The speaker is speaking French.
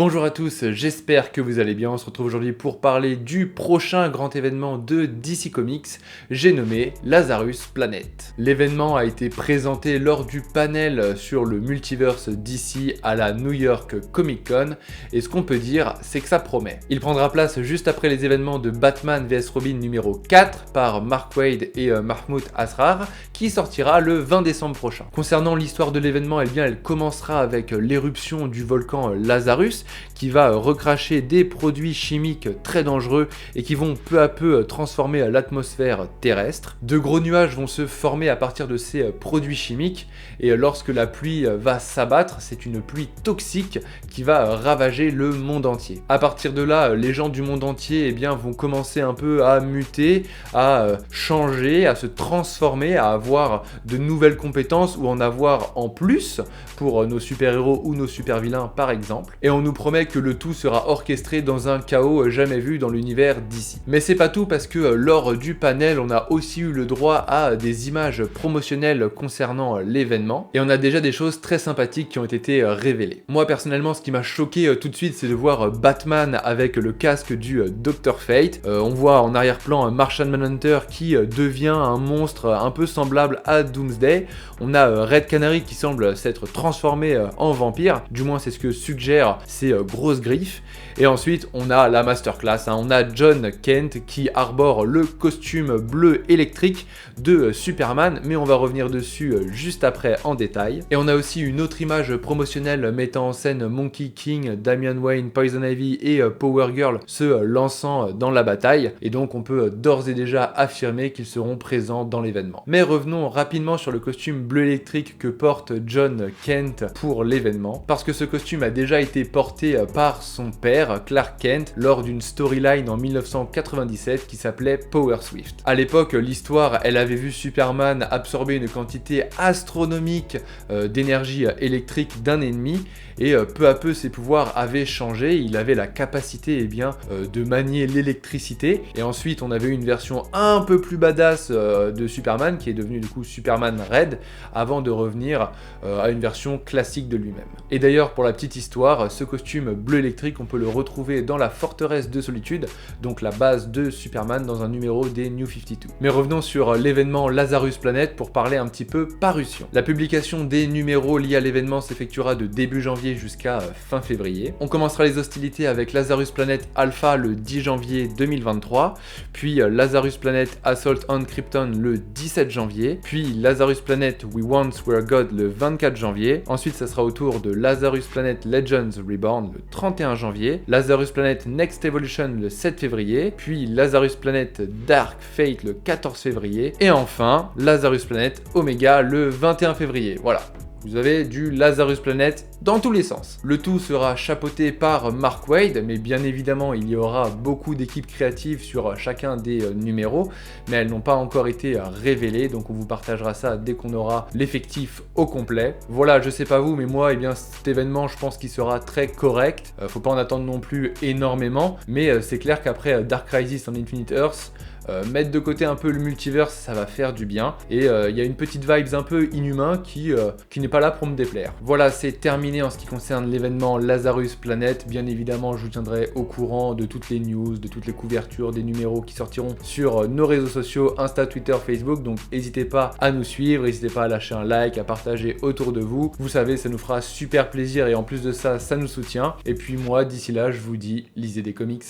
Bonjour à tous, j'espère que vous allez bien. On se retrouve aujourd'hui pour parler du prochain grand événement de DC Comics, j'ai nommé Lazarus Planet. L'événement a été présenté lors du panel sur le multiverse DC à la New York Comic Con, et ce qu'on peut dire, c'est que ça promet. Il prendra place juste après les événements de Batman vs Robin numéro 4 par Mark Waid et Mahmoud Asrar, qui sortira le 20 décembre prochain. Concernant l'histoire de l'événement, elle commencera avec l'éruption du volcan Lazarus, qui va recracher des produits chimiques très dangereux et qui vont peu à peu transformer l'atmosphère terrestre. De gros nuages vont se former à partir de ces produits chimiques, et lorsque la pluie va s'abattre, c'est une pluie toxique qui va ravager le monde entier. À partir de là, les gens du monde entier vont commencer un peu à muter, à changer, à se transformer, à avoir de nouvelles compétences ou en avoir en plus pour nos super-héros ou nos super-vilains par exemple. Et on nous promet que le tout sera orchestré dans un chaos jamais vu dans l'univers d'ici. Mais c'est pas tout, parce que lors du panel, on a aussi eu le droit à des images promotionnelles concernant l'événement, et on a déjà des choses très sympathiques qui ont été révélées. Moi personnellement, ce qui m'a choqué tout de suite, c'est de voir Batman avec le casque du Dr Fate. On voit en arrière-plan Martian Manhunter qui devient un monstre un peu semblable à Doomsday. On a Red Canary qui semble s'être transformé en vampire, du moins c'est ce que suggère ces grosses griffes. Et ensuite on a la masterclass, on a John Kent qui arbore le costume bleu électrique de Superman, mais on va revenir dessus juste après en détail. Et on a aussi une autre image promotionnelle mettant en scène Monkey King, Damian Wayne, Poison Ivy et Power Girl se lançant dans la bataille, et donc on peut d'ores et déjà affirmer qu'ils seront présents dans l'événement. Mais revenons rapidement sur le costume bleu électrique que porte John Kent pour l'événement, parce que ce costume a déjà été porté par son père, Clark Kent, lors d'une storyline en 1997 qui s'appelait Power Swift. À l'époque, l'histoire, elle avait vu Superman absorber une quantité astronomique d'énergie électrique d'un ennemi, et peu à peu ses pouvoirs avaient changé. Il avait la capacité de manier l'électricité, et ensuite on avait eu une version un peu plus badass de Superman qui est devenu du coup Superman Red, avant de revenir à une version classique de lui-même. Et d'ailleurs, pour la petite histoire, ce costume bleu électrique, on peut le retrouver dans la forteresse de solitude, donc la base de Superman dans un numéro des New 52. Mais revenons sur l'événement Lazarus Planet pour parler un petit peu parution. La publication des numéros liés à l'événement s'effectuera de début janvier jusqu'à fin février. On commencera les hostilités avec Lazarus Planet Alpha le 10 janvier 2023, puis Lazarus Planet Assault on Krypton le 17 janvier, puis Lazarus Planet We Once Were God le 24 janvier. Ensuite, ça sera au tour de Lazarus Planet Legends Reborn le 31 janvier, Lazarus Planet Next Evolution le 7 février, puis Lazarus Planet Dark Fate le 14 février, et enfin Lazarus Planet Omega le 21 février. Voilà. Vous avez du Lazarus Planet dans tous les sens. Le tout sera chapeauté par Mark Waid, mais bien évidemment il y aura beaucoup d'équipes créatives sur chacun des numéros, mais elles n'ont pas encore été révélées, donc on vous partagera ça dès qu'on aura l'effectif au complet. Voilà, je sais pas vous, mais moi, cet événement, je pense qu'il sera très correct. Faut pas en attendre non plus énormément, mais c'est clair qu'après Dark Crisis on Infinite Earths, mettre de côté un peu le multiverse, ça va faire du bien, et il y a une petite vibes un peu inhumain qui n'est pas là pour me déplaire. Voilà, c'est terminé en ce qui concerne l'événement Lazarus Planet. Bien évidemment, je vous tiendrai au courant de toutes les news, de toutes les couvertures, des numéros qui sortiront sur nos réseaux sociaux, Insta, Twitter, Facebook, donc n'hésitez pas à nous suivre, n'hésitez pas à lâcher un like, à partager autour de vous. Vous savez, ça nous fera super plaisir, et en plus de ça, ça nous soutient. Et puis moi, d'ici là, je vous dis, lisez des comics.